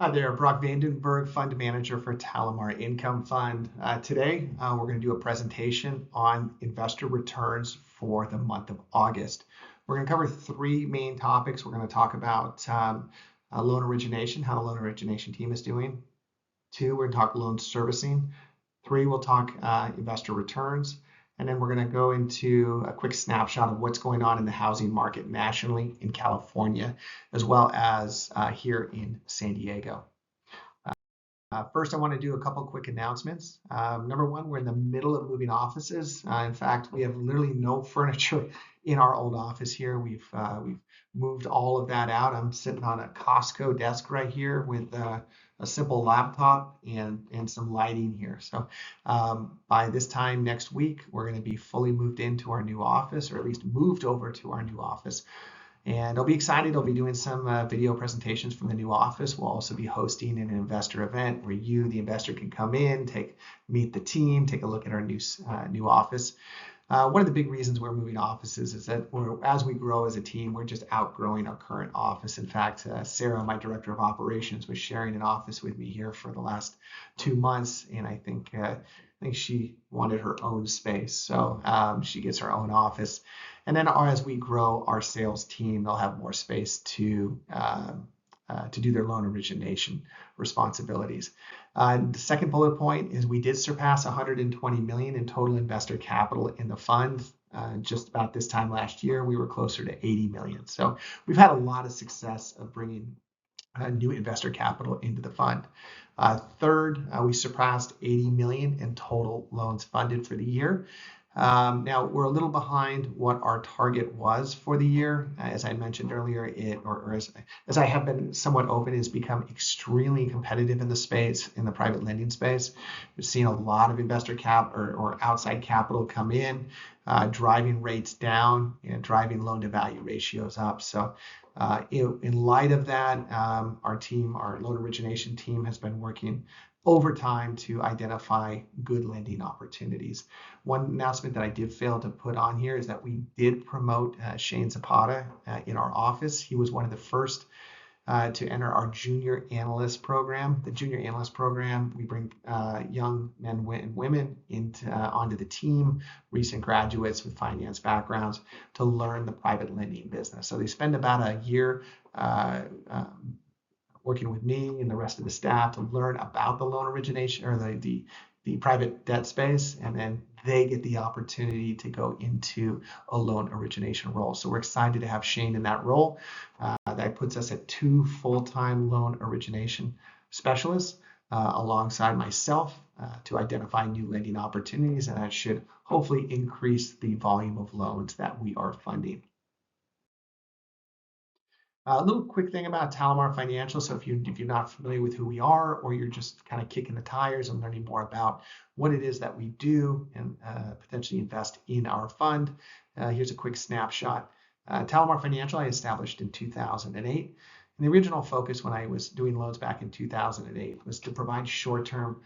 Hi there, Brock VandenBerg, Fund Manager for TaliMar Income Fund. Today, we're going to do a presentation on investor returns for the month of August. We're going to cover three main topics. We're going to talk about loan origination, how the loan origination team is doing. Two, we're going to talk loan servicing. Three, we'll talk investor returns. And then we're going to go into a quick snapshot of what's going on in the housing market nationally in California, as well as here in San Diego. First, I want to do a couple quick announcements. Number one, we're in the middle of moving offices. In fact, we have literally no furniture in our old office here. We've moved all of that out. I'm sitting on a Costco desk right here with a simple laptop and some lighting here. So by this time next week, we're going to be fully moved into our new office, or at least moved over to our new office. And I'll be excited. I'll be doing some video presentations from the new office. We'll also be hosting an investor event where you, the investor, can come in, meet the team, take a look at our new office. One of the big reasons we're moving offices is that as we grow as a team, we're just outgrowing our current office. In fact, Sarah, my director of operations, was sharing an office with me here for the last 2 months, and I think she wanted her own space, so she gets her own office. And then as we grow our sales team, they'll have more space to do their loan origination responsibilities. The second bullet point is we did surpass 120 million in total investor capital in the fund. Just about this time last year, we were closer to 80 million. So we've had a lot of success of bringing new investor capital into the fund. Third, we surpassed 80 million in total loans funded for the year. Now we're a little behind what our target was for the year. As I mentioned earlier, as I have been somewhat open, it's become extremely competitive in the space, in the private lending space. We've seen a lot of investor or outside capital come in, driving rates down and driving loan to value ratios up. So in light of that, our loan origination team has been working overtime to identify good lending opportunities. One announcement that I did fail to put on here is that we did promote Shane Zapata in our office. He was one of the first to enter our junior analyst program. The junior analyst program, we bring young men and women onto the team, recent graduates with finance backgrounds, to learn the private lending business. So they spend about a year working with me and the rest of the staff to learn about the loan origination or the private debt space, and then they get the opportunity to go into a loan origination role. So we're excited to have Shane in that role. That puts us at 2 full-time loan origination specialists alongside myself to identify new lending opportunities, and that should hopefully increase the volume of loans that we are funding. A little quick thing about TaliMar Financial. So if you're not familiar with who we are, or you're just kind of kicking the tires and learning more about what it is that we do and potentially invest in our fund, here's a quick snapshot. TaliMar Financial I established in 2008. And the original focus when I was doing loans back in 2008 was to provide short-term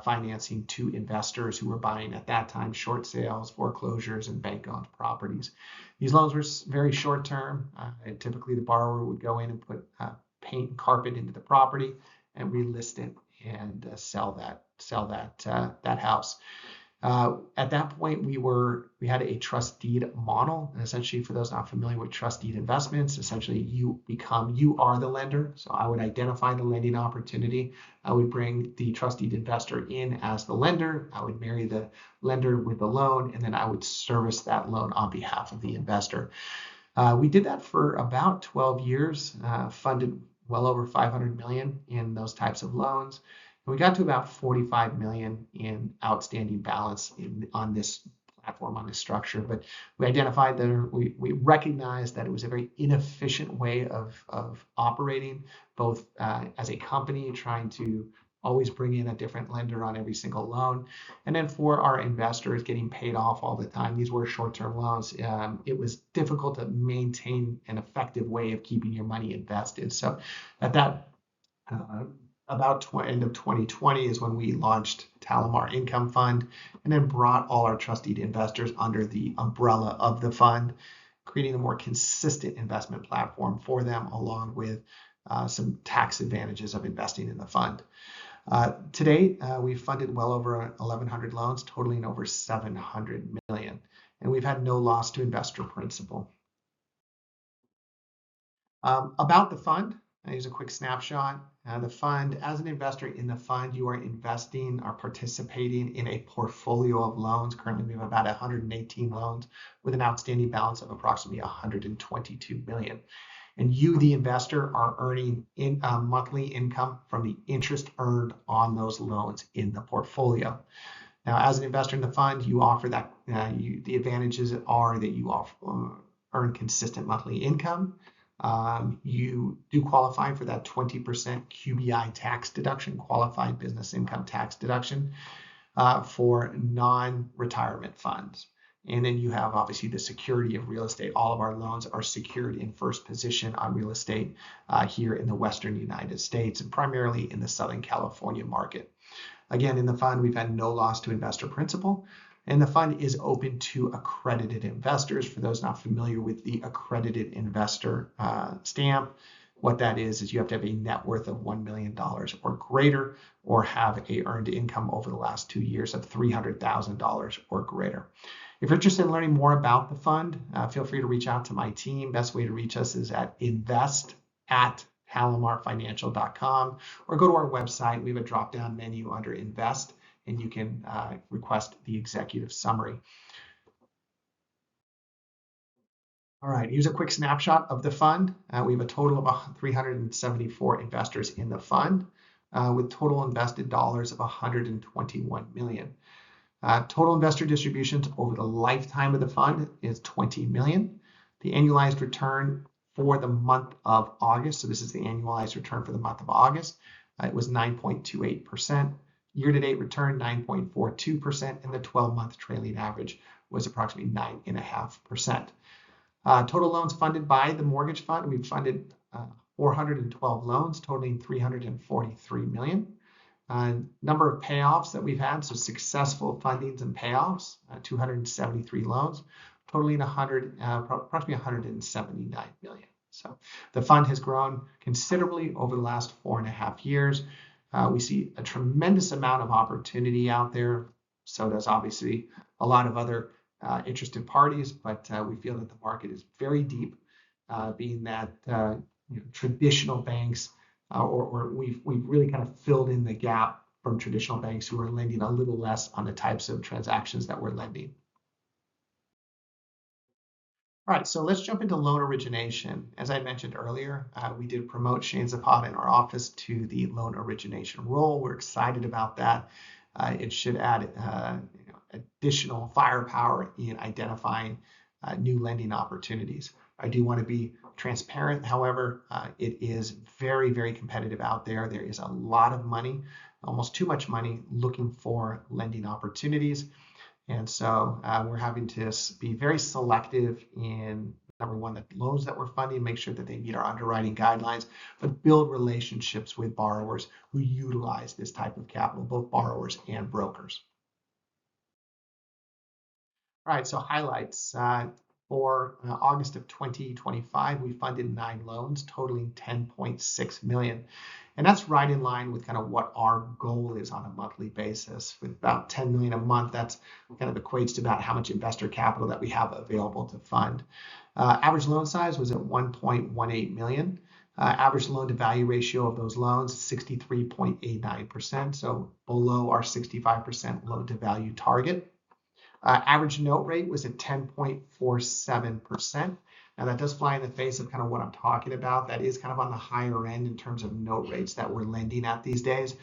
financing to investors who were buying at that time short sales, foreclosures, and bank-owned properties. These loans were very short-term. Typically, the borrower would go in and put paint and carpet into the property and relist it and sell that house. At that point, we had a trust deed model, and essentially, for those not familiar with trust deed investments, essentially you are the lender. So I would identify the lending opportunity. I would bring the trust deed investor in as the lender. I would marry the lender with the loan, and then I would service that loan on behalf of the investor. We did that for about 12 years, funded well over 500 million in those types of loans. We got to about 45 million in outstanding balance on this platform, on this structure. But we identified that we recognized that it was a very inefficient way of operating, both as a company trying to always bring in a different lender on every single loan, and then for our investors getting paid off all the time. These were short-term loans. It was difficult to maintain an effective way of keeping your money invested. So at that about end of 2020 is when we launched TaliMar Income Fund, and then brought all our trust deed investors under the umbrella of the fund, creating a more consistent investment platform for them, along with some tax advantages of investing in the fund. To date, we've funded well over 1,100 loans, totaling over $700 million, and we've had no loss to investor principal. About the fund, here's a quick snapshot. The fund, as an investor in the fund, you are investing or participating in a portfolio of loans. Currently, we have about 118 loans with an outstanding balance of approximately $122 million. And you, the investor, are earning monthly income from the interest earned on those loans in the portfolio. Now, as an investor in the fund, you offer that. The advantages are that you earn consistent monthly income. You do qualify for that 20% QBI tax deduction, qualified business income tax deduction, for non-retirement funds. And then you have obviously the security of real estate. All of our loans are secured in first position on real estate here in the Western United States and primarily in the Southern California market. Again, in the fund, we've had no loss to investor principal. And the fund is open to accredited investors. For those not familiar with the accredited investor stamp, what that is you have to have a net worth of $1 million or greater, or have a earned income over the last 2 years of $300,000 or greater. If you're interested in learning more about the fund, feel free to reach out to my team. Best way to reach us is at invest@TalimarFinancial.com, or go to our website. We have a drop-down menu under Invest, and you can request the executive summary. All right, here's a quick snapshot of the fund. We have a total of 374 investors in the fund, with total invested dollars of $121 million. Total investor distributions over the lifetime of the fund is $20 million. The annualized return for the month of August, so this is the annualized return for the month of August, it was 9.28%. Year-to-date return, 9.42%, and the 12-month trailing average was approximately 9.5%. Total loans funded by the mortgage fund, we've funded 412 loans, totaling $343 million. Number of payoffs that we've had, so successful fundings and payoffs, 273 loans, totaling approximately $179 million. So the fund has grown considerably over the last 4.5 years. We see a tremendous amount of opportunity out there. So does obviously a lot of other interested parties, but we feel that the market is very deep, being that traditional banks, or we've really kind of filled in the gap from traditional banks who are lending a little less on the types of transactions that we're lending. All right, so let's jump into loan origination. As I mentioned earlier, we did promote Shane Zapata in our office to the loan origination role. We're excited about that. It should add additional firepower in identifying new lending opportunities. I do want to be transparent. However, it is very, very competitive out there. There is a lot of money, almost too much money, looking for lending opportunities. And so we're having to be very selective in, number one, the loans that we're funding, make sure that they meet our underwriting guidelines, but build relationships with borrowers who utilize this type of capital, both borrowers and brokers. All right, so highlights. For August of 2025, we funded 9 loans totaling $10.6 million. And that's right in line with kind of what our goal is on a monthly basis. With about $10 million a month, that's kind of equates to about how much investor capital that we have available to fund. Average loan size was at $1.18 million. Average loan to value ratio of those loans, 63.89%, so below our 65% loan to value target. Average note rate was at 10.47%. Now that does fly in the face of kind of what I'm talking about. That is kind of on the higher end in terms of note rates that we're lending at these days.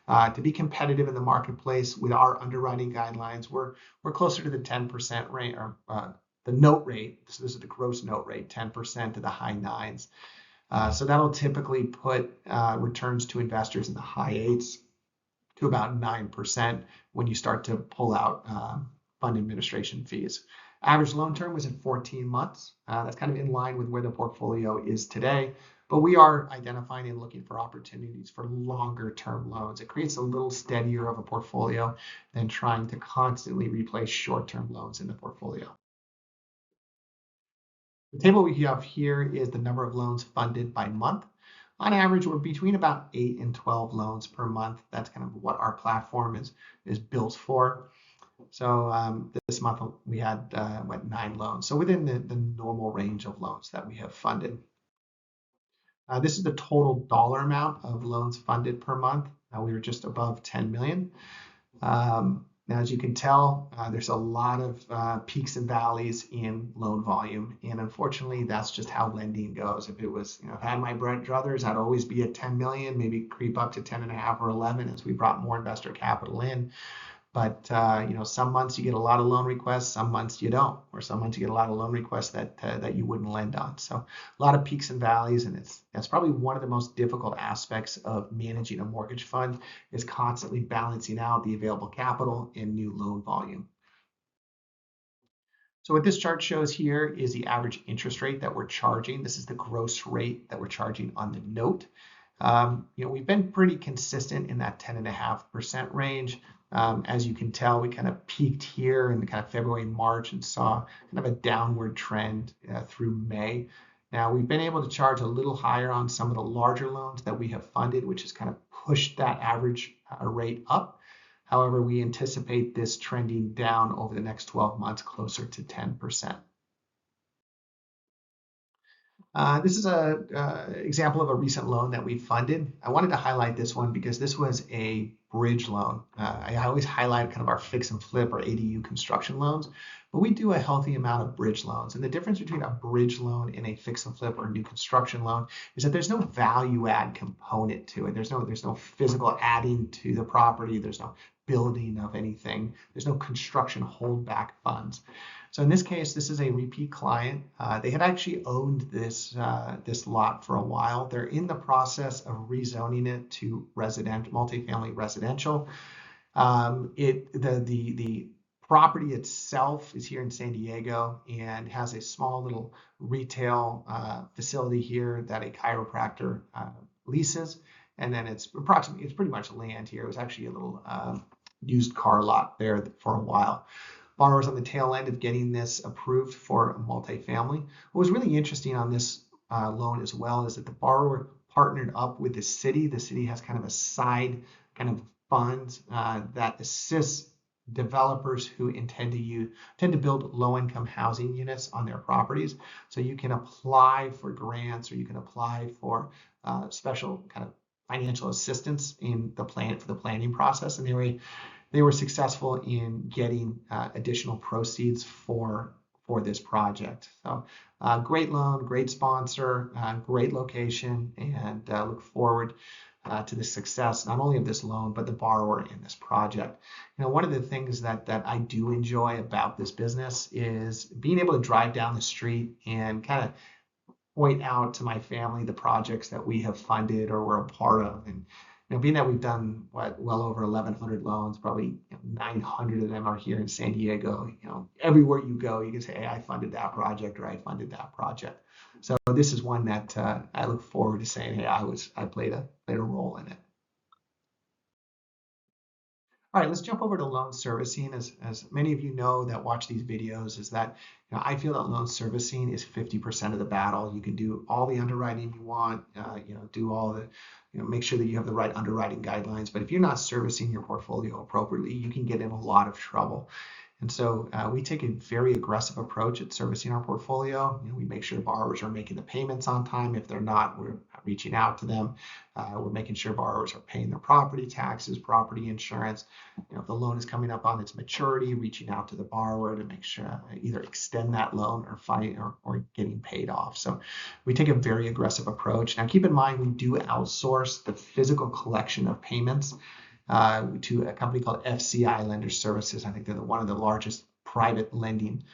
To be competitive in the marketplace with our underwriting guidelines, we're closer to the 10% rate, or the note rate. So this is the gross note rate, 10% to the high 9s. So that'll typically put returns to investors in the high 8s to about 9% when you start to pull out fund administration fees. Average loan term was at 14 months. That's kind of in line with where the portfolio is today, but we are identifying and looking for opportunities for longer term loans. It creates a little steadier of a portfolio than trying to constantly replace short-term loans in the portfolio. The table we have here is the number of loans funded by month. On average, we're between about 8 and 12 loans per month. That's kind of what our platform is built for. So this month we had 9 loans. So within the normal range of loans that we have funded. This is the total dollar amount of loans funded per month. We were just above 10 million. Now, as you can tell, there's a lot of peaks and valleys in loan volume, and unfortunately, that's just how lending goes. If it was, if I had my druthers, I'd always be at 10 million, maybe creep up to 10 and a half or 11 as we brought more investor capital in. But some months you get a lot of loan requests, some months you don't, or some months you get a lot of loan requests that you wouldn't lend on. So a lot of peaks and valleys, and that's probably one of the most difficult aspects of managing a mortgage fund is constantly balancing out the available capital and new loan volume. So what this chart shows here is the average interest rate that we're charging. This is the gross rate that we're charging on the note. We've been pretty consistent in that 10.5% range. As you can tell, we kind of peaked here in the kind of February and March and saw kind of a downward trend through May. Now we've been able to charge a little higher on some of the larger loans that we have funded, which has kind of pushed that average rate up. However, we anticipate this trending down over the next 12 months closer to 10%. This is an example of a recent loan that we funded. I wanted to highlight this one because this was a bridge loan. I always highlight kind of our fix and flip or ADU construction loans, but we do a healthy amount of bridge loans. And the difference between a bridge loan and a fix and flip or new construction loan is that there's no value add component to it. There's no physical adding to the property. There's no building of anything. There's no construction holdback funds. So in this case, this is a repeat client. They had actually owned this lot for a while. They're in the process of rezoning it to multifamily residential. The property itself is here in San Diego and has a small little retail facility here that a chiropractor leases. And then it's pretty much land here. It was actually a little used car lot there for a while. Borrowers on the tail end of getting this approved for a multifamily. What was really interesting on this loan as well is that the borrower partnered up with the city. The city has kind of a side kind of fund that assists developers who intend to build low-income housing units on their properties. So you can apply for grants or you can apply for special kind of financial assistance for the planning process. And they were successful in getting additional proceeds for this project. So great loan, great sponsor, great location, and look forward to the success not only of this loan, but the borrower in this project. One of the things that I do enjoy about this business is being able to drive down the street and kind of point out to my family the projects that we have funded or we're a part of. And being that we've done well over 1,100 loans, probably 900 of them are here in San Diego. Everywhere you go, you can say, "Hey, I funded that project," or "I funded that project." So this is one that I look forward to saying, "Hey, I played a role in it." All right, let's jump over to loan servicing. As many of you know that watch these videos, is that I feel that loan servicing is 50% of the battle. You can do all the underwriting you want, do all the, make sure that you have the right underwriting guidelines. But if you're not servicing your portfolio appropriately, you can get in a lot of trouble. And so we take a very aggressive approach at servicing our portfolio. We make sure borrowers are making the payments on time. If they're not, we're reaching out to them. We're making sure borrowers are paying their property taxes, property insurance. If the loan is coming up on its maturity, reaching out to the borrower to make sure either extend that loan or getting paid off. So we take a very aggressive approach. Now keep in mind, we do outsource the physical collection of payments to a company called FCI Lender Services. I think they're one of the largest private lending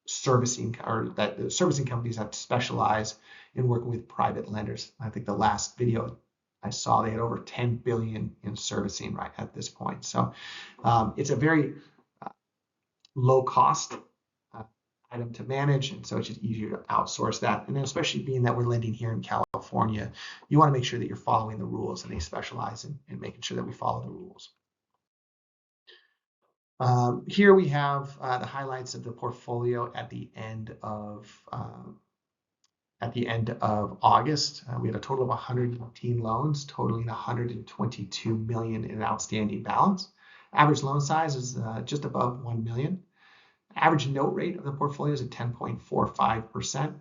servicing companies that specialize in working with private lenders. I think the last video I saw, they had over 10 billion in servicing right at this point. So it's a very low cost item to manage, and so it's just easier to outsource that. And then especially being that we're lending here in California, you want to make sure that you're following the rules, and they specialize in making sure that we follow the rules. Here we have the highlights of the portfolio at the end of at the end of August. We had a total of 119 loans, totaling 122 million in outstanding balance. Average loan size is just above 1 million. Average note rate of the portfolio is at 10.45%.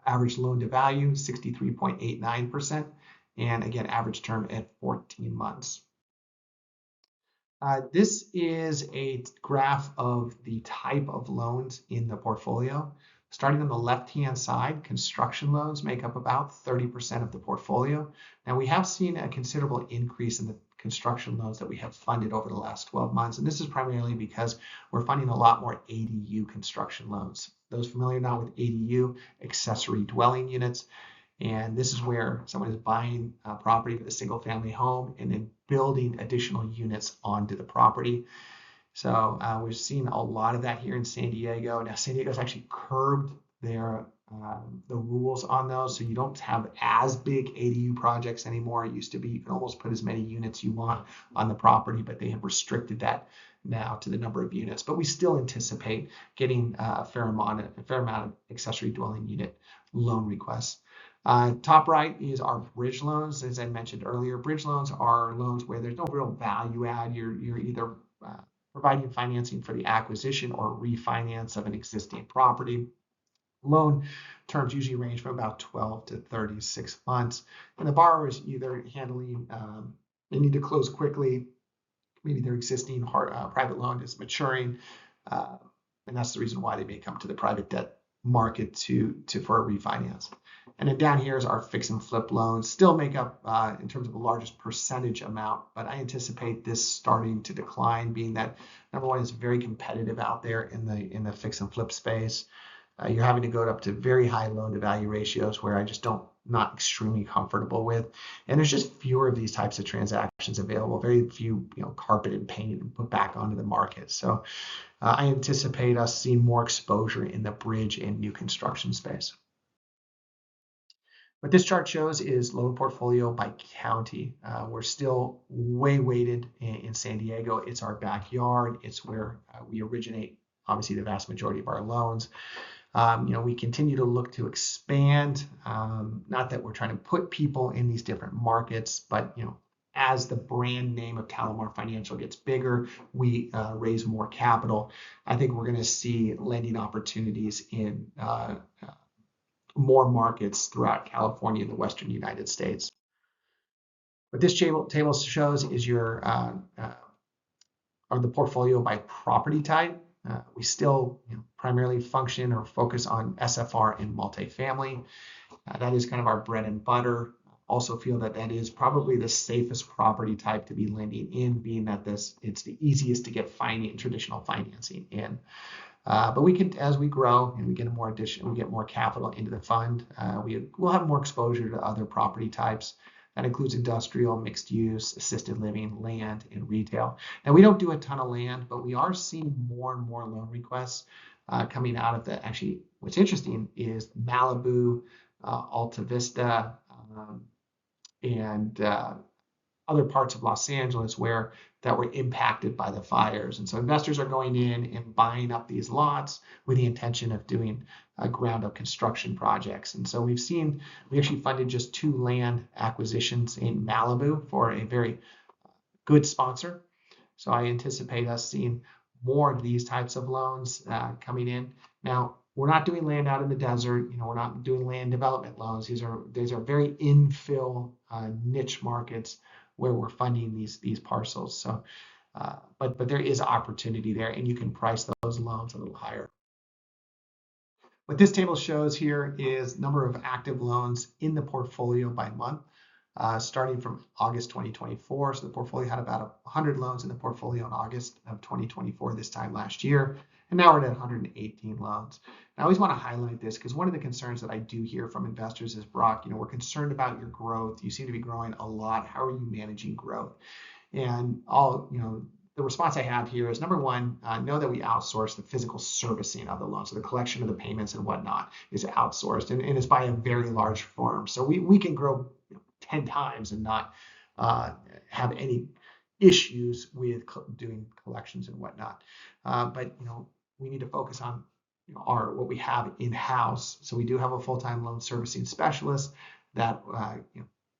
Average loan to value, 63.89%. And again, average term at 14 months. This is a graph of the type of loans in the portfolio. Starting on the left-hand side, construction loans make up about 30% of the portfolio. Now, we have seen a considerable increase in the construction loans that we have funded over the last 12 months. And this is primarily because we're funding a lot more ADU construction loans. Those familiar now with ADU, accessory dwelling units. And this is where someone is buying a property with a single family home and then building additional units onto the property. So we've seen a lot of that here in San Diego. Now, San Diego's actually curbed their the rules on those, so you don't have as big ADU projects anymore. It used to be you can almost put as many units you want on the property, but they have restricted that now to the number of units. But we still anticipate getting a fair amount of accessory dwelling unit loan requests. Top right is our bridge loans. As I mentioned earlier, bridge loans are loans where there's no real value add. You're either providing financing for the acquisition or refinance of an existing property. Loan terms usually range from about 12 to 36 months, and the borrower is either handling, they need to close quickly, maybe their existing private loan is maturing, and that's the reason why they may come to the private debt market for a refinance. And then down here is our fix and flip loans, still make up in terms of the largest percentage amount, but I anticipate this starting to decline, being that number one, it's very competitive out there in the fix and flip space. You're having to go up to very high loan to value ratios where I just not extremely comfortable with. And there's just fewer of these types of transactions available, very few, carpet and paint and put back onto the market. So I anticipate us seeing more exposure in the bridge and new construction space. What this chart shows is loan portfolio by county. We're still way weighted in San Diego. It's our backyard. It's where we originate, obviously, the vast majority of our loans. We continue to look to expand, not that we're trying to put people in these different markets, but as the brand name of TaliMar Financial gets bigger, we raise more capital. I think we're going to see lending opportunities in more markets throughout California and the Western United States. What this table shows is the portfolio by property type. We still primarily function or focus on SFR and multifamily. That is kind of our bread and butter. Also feel that is probably the safest property type to be lending in, being that it's the easiest to get traditional financing in. But we can, as we grow and we get we get more capital into the fund, we'll have more exposure to other property types. That includes industrial, mixed use, assisted living, land, and retail. Now, we don't do a ton of land, but we are seeing more and more loan requests coming out of actually, what's interesting is Malibu, Alta Vista, and other parts of Los Angeles that were impacted by the fires. And so investors are going in and buying up these lots with the intention of doing ground up construction projects. And so we actually funded just 2 land acquisitions in Malibu for a very good sponsor. So I anticipate us seeing more of these types of loans coming in. Now, we're not doing land out in the desert. We're not doing land development loans. These are very infill niche markets where we're funding these parcels. So, but there is opportunity there, and you can price those loans a little higher. What this table shows here is number of active loans in the portfolio by month, starting from August 2024. So the portfolio had about 100 loans in the portfolio in August of 2024 this time last year. And now we're at 118 loans. And I always want to highlight this because one of the concerns that I do hear from investors is, Brock, we're concerned about your growth. You seem to be growing a lot. How are you managing growth? And the response I have here is, number one, know that we outsource the physical servicing of the loans. So the collection of the payments and whatnot is outsourced, and it's by a very large firm. So we can grow 10 times and not have any issues with doing collections and whatnot. But we need to focus on are what we have in-house. So we do have a full-time loan servicing specialist that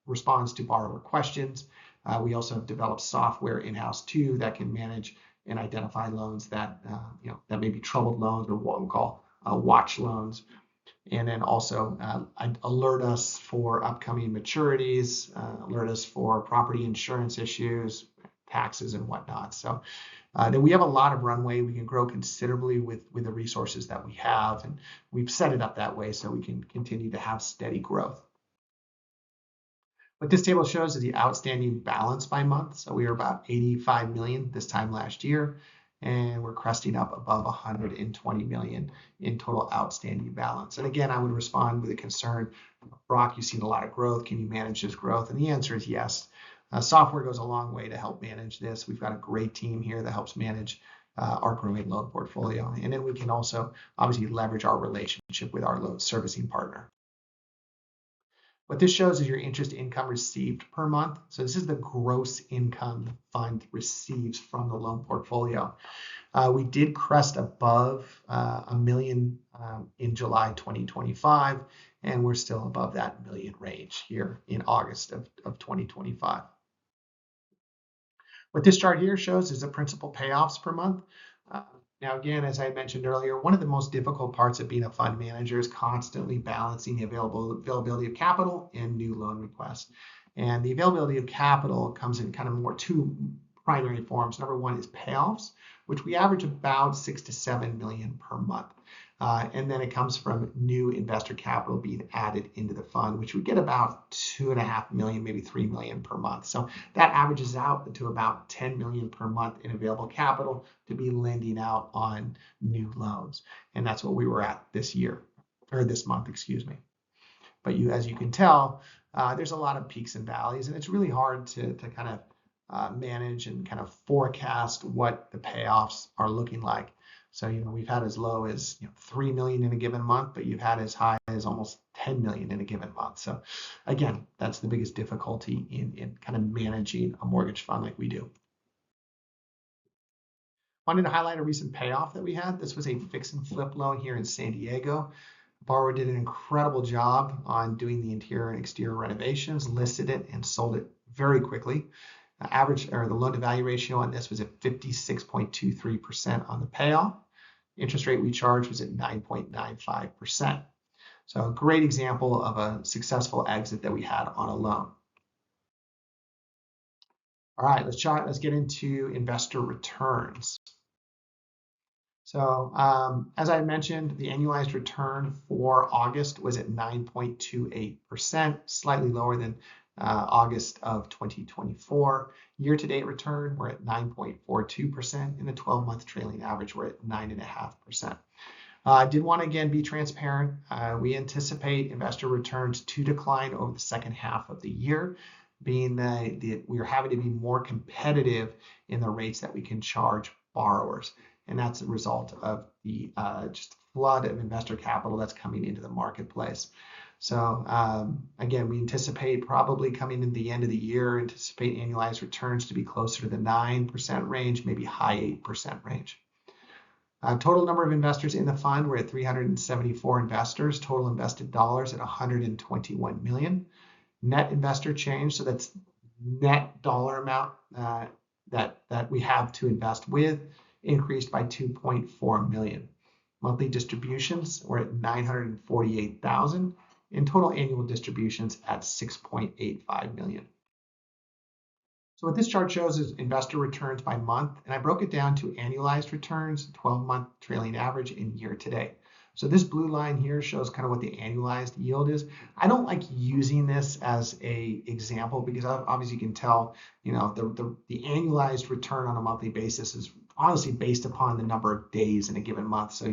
responds to borrower questions. We also have developed software in-house too that can manage and identify loans that that may be troubled loans, or what we call watch loans, and then also alert us for upcoming maturities, alert us for property insurance issues, taxes, and whatnot. So then we have a lot of runway. We can grow considerably with the resources that we have, and we've set it up that way so we can continue to have steady growth. What this table shows is the outstanding balance by month. So we were about 85 million this time last year, and we're cresting up above 120 million in total outstanding balance. And again, I would respond with a concern, Brock, you've seen a lot of growth. Can you manage this growth? And the answer is yes. Software goes a long way to help manage this. We've got a great team here that helps manage our growing loan portfolio. And then we can also obviously leverage our relationship with our loan servicing partner. What this shows is your interest income received per month. So this is the gross income fund receives from the loan portfolio. We did crest above $1 million in July 2025, and we're still above that million range here in August of 2025. What this chart here shows is the principal payoffs per month. Now, again, as I mentioned earlier, one of the most difficult parts of being a fund manager is constantly balancing the availability of capital and new loan requests. And the availability of capital comes in kind of more two primary forms. Number one is payoffs, which we average about 6 to 7 million per month. And then it comes from new investor capital being added into the fund, which we get about 2.5 million, maybe 3 million per month. So that averages out to about 10 million per month in available capital to be lending out on new loans. And that's what we were at this year, or this month, excuse me. But as you can tell, there's a lot of peaks and valleys, and it's really hard to kind of manage and kind of forecast what the payoffs are looking like. So, we've had as low as 3 million in a given month, but you've had as high as almost 10 million in a given month. So again, that's the biggest difficulty in kind of managing a mortgage fund like we do. Wanted to highlight a recent payoff that we had. This was a fix and flip loan here in San Diego. The borrower did an incredible job on doing the interior and exterior renovations, listed it and sold it very quickly. The loan to value ratio on this was at 56.23% on the payoff. Interest rate we charged was at 9.95%. So a great example of a successful exit that we had on a loan. All right, let's get into investor returns. So as I mentioned, the annualized return for August was at 9.28%, slightly lower than August of 2024. Year-to-date return, we're at 9.42%, and the 12-month trailing average, we're at 9.5%. I did want to again be transparent. We anticipate investor returns to decline over the second half of the year, being that we are having to be more competitive in the rates that we can charge borrowers. And that's a result of the just flood of investor capital that's coming into the marketplace. So again, we anticipate probably coming in the end of the year, anticipate annualized returns to be closer to the 9% range, maybe high 8% range. Total number of investors in the fund, we're at 374 investors, total invested dollars at 121 million. Net investor change, so that's net dollar amount that we have to invest with, increased by 2.4 million. Monthly distributions, we're at 948,000. In total annual distributions at 6.85 million. So what this chart shows is investor returns by month, and I broke it down to annualized returns, 12-month trailing average, and year to date. So this blue line here shows kind of what the annualized yield is. I don't like using this as a example because obviously you can tell, the annualized return on a monthly basis is honestly based upon the number of days in a given month. So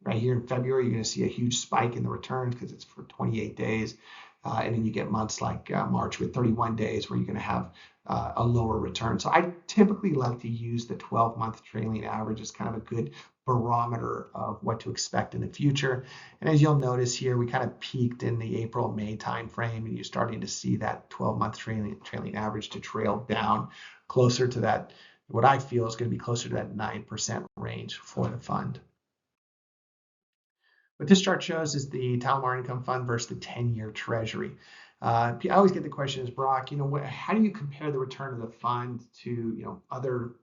right here in February, you're going to see a huge spike in the returns because it's for 28 days. And then you get months like March with 31 days where you're going to have a lower return. So I typically like to use the 12-month trailing average as kind of a good barometer of what to expect in the future. And as you'll notice here, we kind of peaked in the April-May timeframe, and you're starting to see that 12-month trailing average to trail down closer to that, what I feel is going to be closer to that 9% range for the fund. What this chart shows is the TaliMar Income Fund versus the 10-year Treasury. I always get the question is, Brock, how do you compare the return of the fund to, other,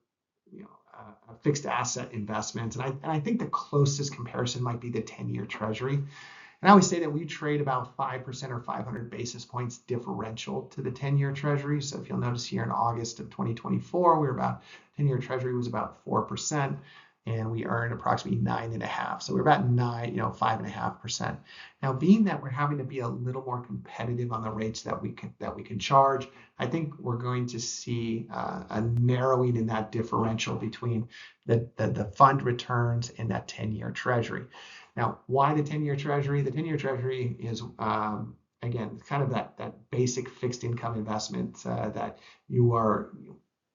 fixed asset investments? And I think the closest comparison might be the 10-year Treasury. And I always say that we trade about 5% or 500 basis points differential to the 10-year Treasury. So if you'll notice here in August of 2024, 10-year Treasury was about 4%. And we earned approximately 9.5%. So we're about 5.5%. Now, being that we're having to be a little more competitive on the rates that we can charge, I think we're going to see a narrowing in that differential between the fund returns and that 10-year Treasury. Now, why the 10-year Treasury? The 10-year Treasury is again kind of that basic fixed income investment that you are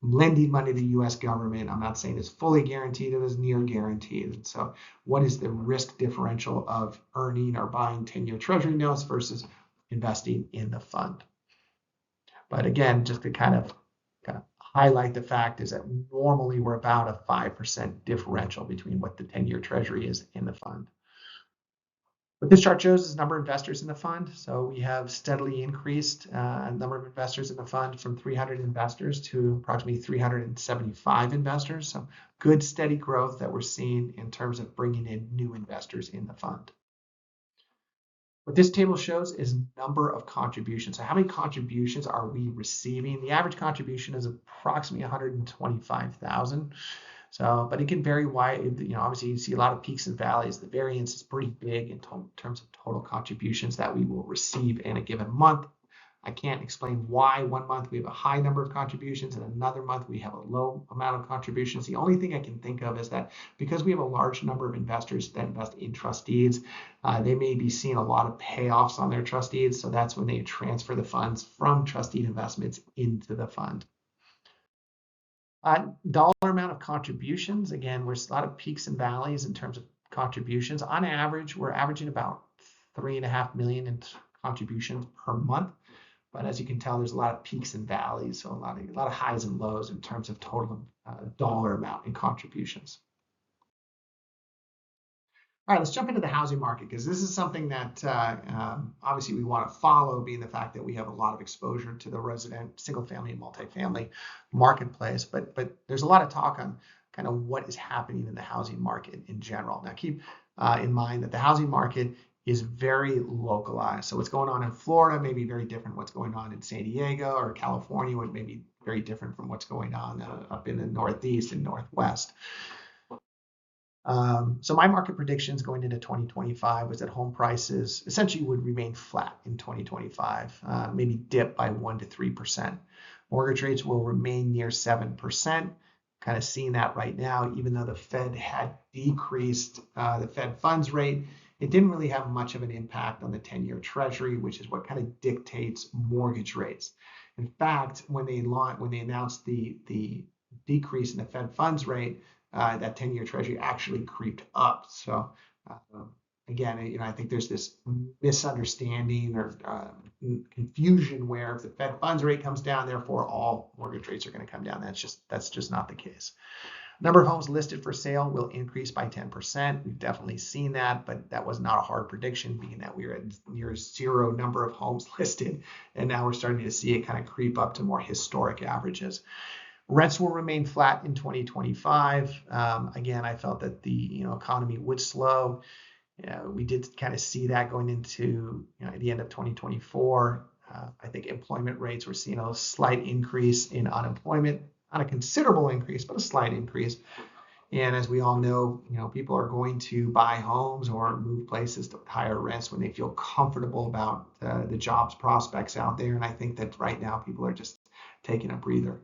lending money to the U.S. government. I'm not saying it's fully guaranteed, it is near guaranteed. And so what is the risk differential of earning or buying 10-year Treasury notes versus investing in the fund? But again, just to kind of highlight the fact is that normally we're about a 5% differential between what the 10-year Treasury is in the fund. What this chart shows is number of investors in the fund. So we have steadily increased number of investors in the fund from 300 investors to approximately 375 investors. So good steady growth that we're seeing in terms of bringing in new investors in the fund. What this table shows is number of contributions. So how many contributions are we receiving? The average contribution is approximately 125,000. So, but it can vary wide. Obviously you see a lot of peaks and valleys. The variance is pretty big in terms of total contributions that we will receive in a given month. I can't explain why one month we have a high number of contributions and another month we have a low amount of contributions. The only thing I can think of is that because we have a large number of investors that invest in trust deeds, they may be seeing a lot of payoffs on their trust deeds. So that's when they transfer the funds from trust deed investments into the fund. Dollar amount of contributions, again, there's a lot of peaks and valleys in terms of contributions. On average, we're averaging about $3.5 million in contributions per month. But as you can tell, there's a lot of peaks and valleys, so a lot of highs and lows in terms of total dollar amount in contributions. All right, let's jump into the housing market because this is something that obviously we want to follow, being the fact that we have a lot of exposure to the single-family and multifamily marketplace. But there's a lot of talk on kind of what is happening in the housing market in general. Now, keep in mind that the housing market is very localized. So what's going on in Florida may be very different. What's going on in San Diego or California may be very different from what's going on up in the Northeast and Northwest. So my market predictions going into 2025 was that home prices essentially would remain flat in 2025, maybe dip by 1 to 3%. Mortgage rates will remain near 7%. Kind of seeing that right now, even though the Fed had decreased the Fed funds rate, it didn't really have much of an impact on the 10-year Treasury, which is what kind of dictates mortgage rates. In fact, when they announced the decrease in the Fed funds rate, that 10-year Treasury actually creeped up. So again, I think there's this misunderstanding or confusion where if the Fed funds rate comes down, therefore all mortgage rates are going to come down. That's just not the case. Number of homes listed for sale will increase by 10%. We've definitely seen that, but that was not a hard prediction, being that we were at near zero number of homes listed, and now we're starting to see it kind of creep up to more historic averages. Rents will remain flat in 2025. Again, I felt that the economy would slow. We did kind of see that going into the end of 2024. I think employment rates, we're seeing a slight increase in unemployment, not a considerable increase, but a slight increase. And as we all know, people are going to buy homes or move places to higher rents when they feel comfortable about the jobs prospects out there. And I think that right now people are just taking a breather.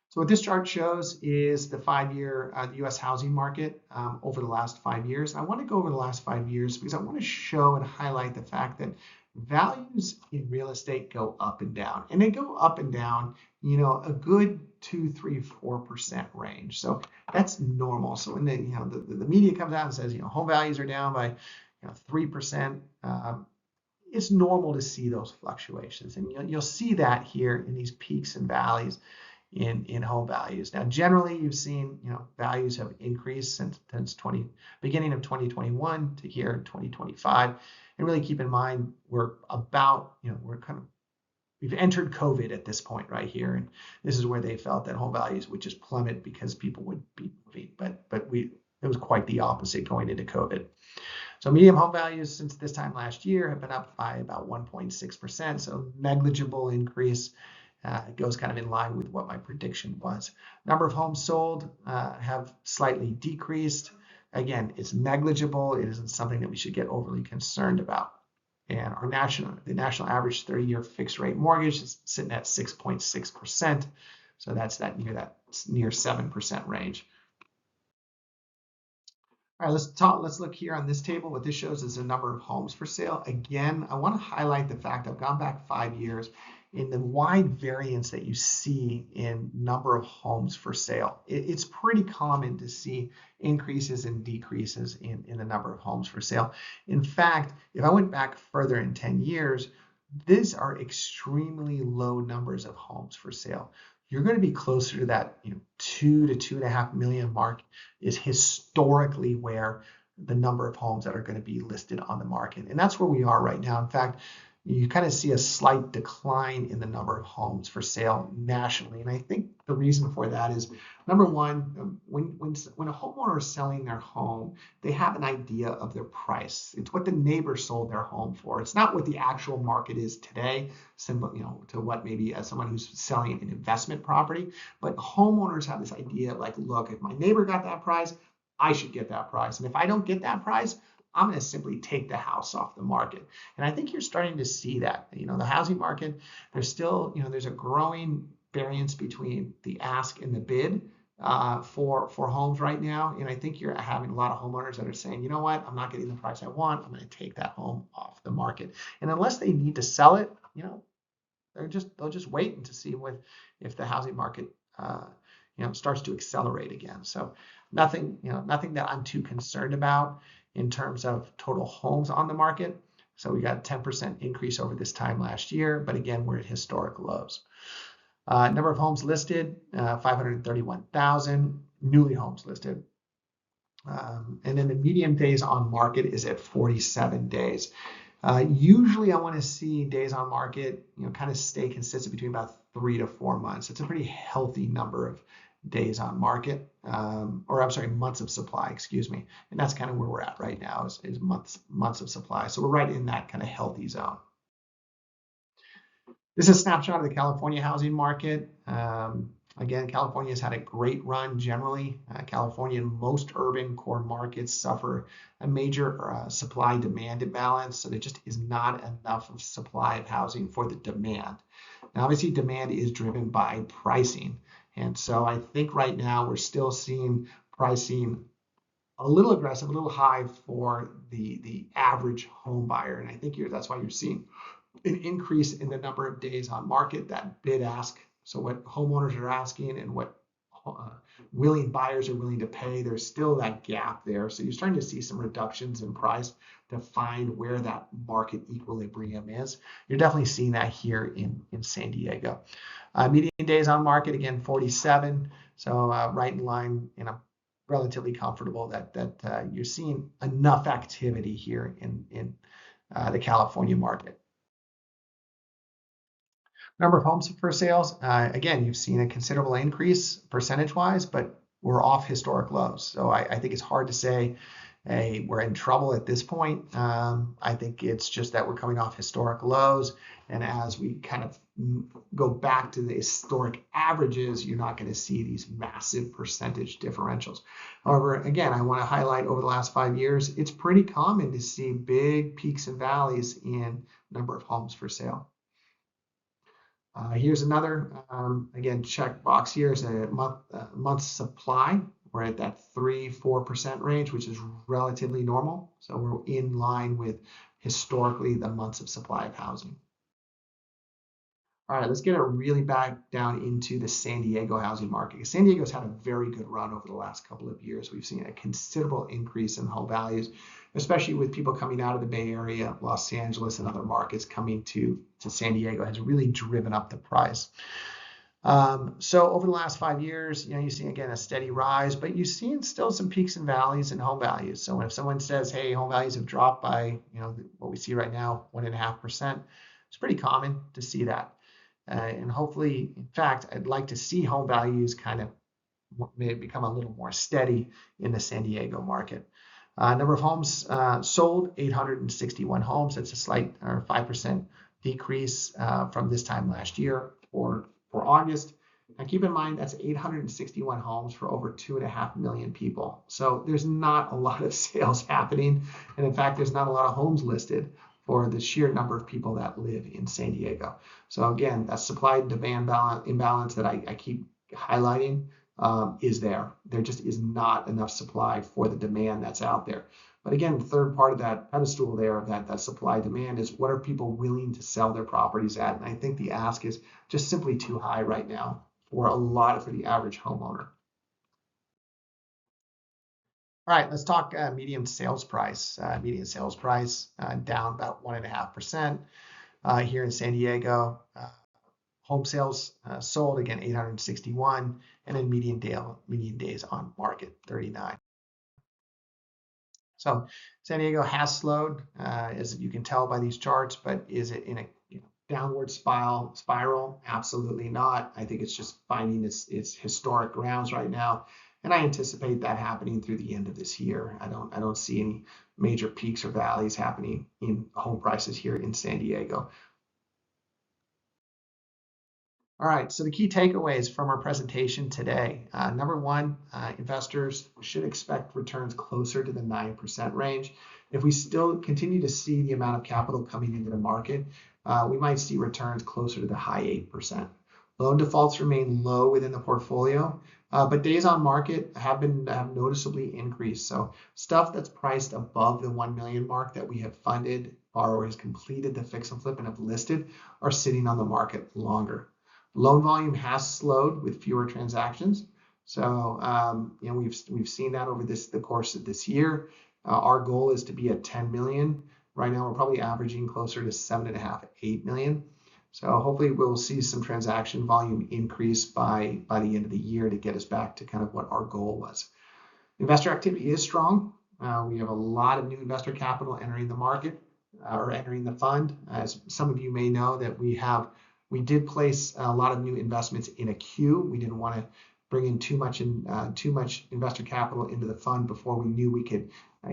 So what this chart shows is the 5-year the U.S. housing market over the last 5 years. I want to go over the last 5 years because I want to show and highlight the fact that values in real estate go up and down, and they go up and down, a good 2, 3, 4% range. So that's normal. So when the media comes out and says, home values are down by 3%, it's normal to see those fluctuations, and you'll see that here in these peaks and valleys. in home values. Now, generally, you've seen, values have increased since beginning of 2021 to here in 2025. And really keep in mind, we're about, we've entered COVID at this point right here, and this is where they felt that home values would just plummet because people would be moving. But it was quite the opposite going into COVID. So median home values since this time last year have been up by about 1.6%. So negligible increase. It goes kind of in line with what my prediction was. Number of homes sold have slightly decreased. Again, it's negligible. It isn't something that we should get overly concerned about. And the national average 30-year fixed rate mortgage is sitting at 6.6%. So that's near 7% range. All right, let's look here on this table. What this shows is the number of homes for sale. Again, I want to highlight the fact I've gone back 5 years in the wide variance that you see in number of homes for sale. It's pretty common to see increases and decreases in the number of homes for sale. In fact, if I went back further in 10 years, these are extremely low numbers of homes for sale. You're going to be closer to that 2 to 2.5 million mark is historically where the number of homes that are going to be listed on the market. And that's where we are right now. In fact, you kind of see a slight decline in the number of homes for sale nationally. And I think the reason for that is, number one, when a homeowner is selling their home, they have an idea of their price. It's what the neighbor sold their home for. It's not what the actual market is today, similar, to what maybe as someone who's selling an investment property. But homeowners have this idea like, look, if my neighbor got that price, I should get that price. And if I don't get that price, I'm going to simply take the house off the market. And I think you're starting to see that. The housing market, there's still, there's a growing variance between the ask and the bid for homes right now. And I think you're having a lot of homeowners that are saying, you know what, I'm not getting the price I want. I'm going to take that home off the market. And unless they need to sell it, they'll just wait to see if the housing market starts to accelerate again. So nothing that I'm too concerned about in terms of total homes on the market. So we got a 10% increase over this time last year, but again, we're at historic lows. Number of homes listed, 531,000 newly homes listed. And then the median days on market is at 47 days. Usually I want to see days on market, kind of stay consistent between about 3 to 4 months. It's a pretty healthy number of days on market, months of supply, excuse me. And that's kind of where we're at right now is months of supply. So we're right in that kind of healthy zone. This is a snapshot of the California housing market. Again, California has had a great run generally. California and most urban core markets suffer a major supply-demand imbalance. So there just is not enough of supply of housing for the demand. Now, obviously, demand is driven by pricing. And so I think right now we're still seeing pricing a little aggressive, a little high for the average home buyer. And I think that's why you're seeing an increase in the number of days on market, that bid ask. So what homeowners are asking and what willing buyers are willing to pay, there's still that gap there. So you're starting to see some reductions in price to find where that market equilibrium is. You're definitely seeing that here in San Diego. Median days on market, again, 47. So right in line, relatively comfortable that you're seeing enough activity here in the California market. Number of homes for sales, again, you've seen a considerable increase percentage-wise, but we're off historic lows. So I think it's hard to say, hey, we're in trouble at this point. I think it's just that we're coming off historic lows. And as we kind of go back to the historic averages, you're not going to see these massive percentage differentials. However, again, I want to highlight over the last 5 years, it's pretty common to see big peaks and valleys in number of homes for sale. Here's another, again, check box here is a month's supply. We're at that 3-4% range, which is relatively normal. So we're in line with historically the months of supply of housing. All right, let's get it really back down into the San Diego housing market. San Diego's had a very good run over the last couple of years. We've seen a considerable increase in home values, especially with people coming out of the Bay Area, Los Angeles, and other markets coming to San Diego has really driven up the price. So over the last 5 years, you see again a steady rise, but you've seen still some peaks and valleys in home values. So if someone says, "Hey, home values have dropped by what we see right now, 1.5%," it's pretty common to see that. And hopefully, in fact, I'd like to see home values kind of maybe become a little more steady in the San Diego market. Number of homes sold, 861 homes. That's a slight or 5% decrease from this time last year for August. Now keep in mind that's 861 homes for over 2.5 million people. So there's not a lot of sales happening. And in fact, there's not a lot of homes listed for the sheer number of people that live in San Diego. So again, that supply and demand imbalance that I keep highlighting is there. There just is not enough supply for the demand that's out there. But again, the third part of that pedestal there of that supply demand is what are people willing to sell their properties at? And I think the ask is just simply too high right now for the average homeowner. All right, let's talk median sales price. Median sales price down about 1.5% here in San Diego. Home sales sold again 861, and then median days on market 39. So San Diego has slowed, as you can tell by these charts, but is it in a downward spiral? Absolutely not. I think it's just finding its historic grounds right now, and I anticipate that happening through the end of this year. I don't see any major peaks or valleys happening in home prices here in San Diego. All right, so the key takeaways from our presentation today. Number one, investors should expect returns closer to the 9% range. If we still continue to see the amount of capital coming into the market, we might see returns closer to the high 8%. Loan defaults remain low within the portfolio, but days on market have noticeably increased. So stuff that's priced above the 1 million mark that we have funded, borrower has completed the fix and flip and have listed, are sitting on the market longer. Loan volume has slowed with fewer transactions. So we've seen that over the course of this year. Our goal is to be at 10 million. Right now, we're probably averaging closer to 7.5, 8 million. So hopefully we'll see some transaction volume increase by the end of the year to get us back to kind of what our goal was. Investor activity is strong. We have a lot of new investor capital entering the market or entering the fund. As some of you may know, that we did place a lot of new investments in a queue. We didn't want to bring in too much investor capital into the fund before we knew we could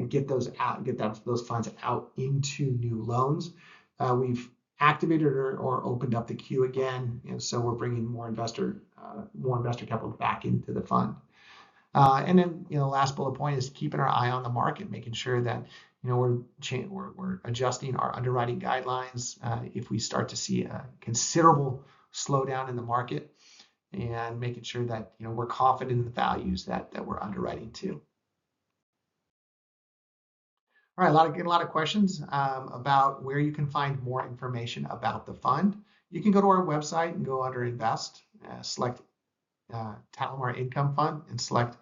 get those funds out into new loans. We've activated or opened up the queue again, and so we're bringing more investor capital back into the fund. And then, last bullet point is keeping our eye on the market, making sure that we're adjusting our underwriting guidelines if we start to see a considerable slowdown in the market, and making sure that we're confident in the values that we're underwriting to. All right, a lot of questions about where you can find more information about the fund. You can go to our website and go under Invest, select TaliMar Income Fund, and select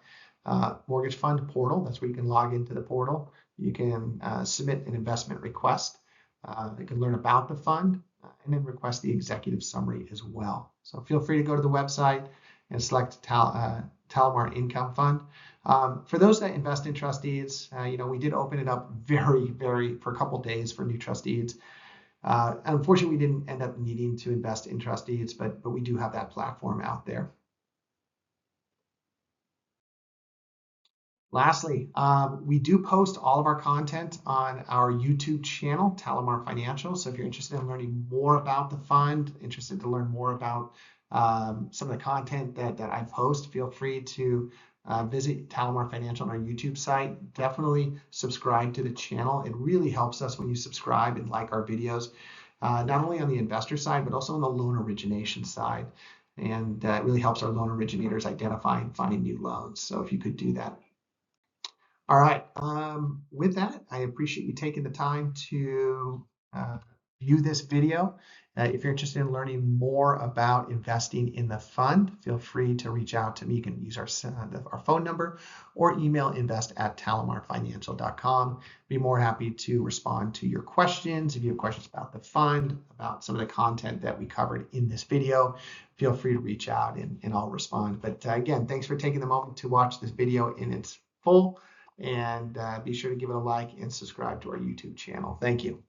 MortgageFund portal. That's where you can log into the portal. You can submit an investment request. You can learn about the fund and then request the executive summary as well. So feel free to go to the website and select TaliMar Income Fund. For those that invest in trust deeds, we did open it up for a couple days for new trust deeds. Unfortunately, we didn't end up needing to invest in trust deeds, but we do have that platform out there. Lastly, we do post all of our content on our YouTube channel, TaliMar Financial. So if you're interested in learning more about the fund, interested to learn more about some of the content that I post, feel free to visit TaliMar Financial on our YouTube site. Definitely subscribe to the channel. It really helps us when you subscribe and like our videos, not only on the investor side, but also on the loan origination side. And it really helps our loan originators identify and finding new loans. So if you could do that. All right. With that, I appreciate you taking the time to view this video. If you're interested in learning more about investing in the fund, feel free to reach out to me. You can use our phone number or email invest@talimarfinancial.com. Be more happy to respond to your questions. If you have questions about the fund, about some of the content that we covered in this video, feel free to reach out and I'll respond. But again, thanks for taking the moment to watch this video in its full, and be sure to give it a like and subscribe to our YouTube channel. Thank you.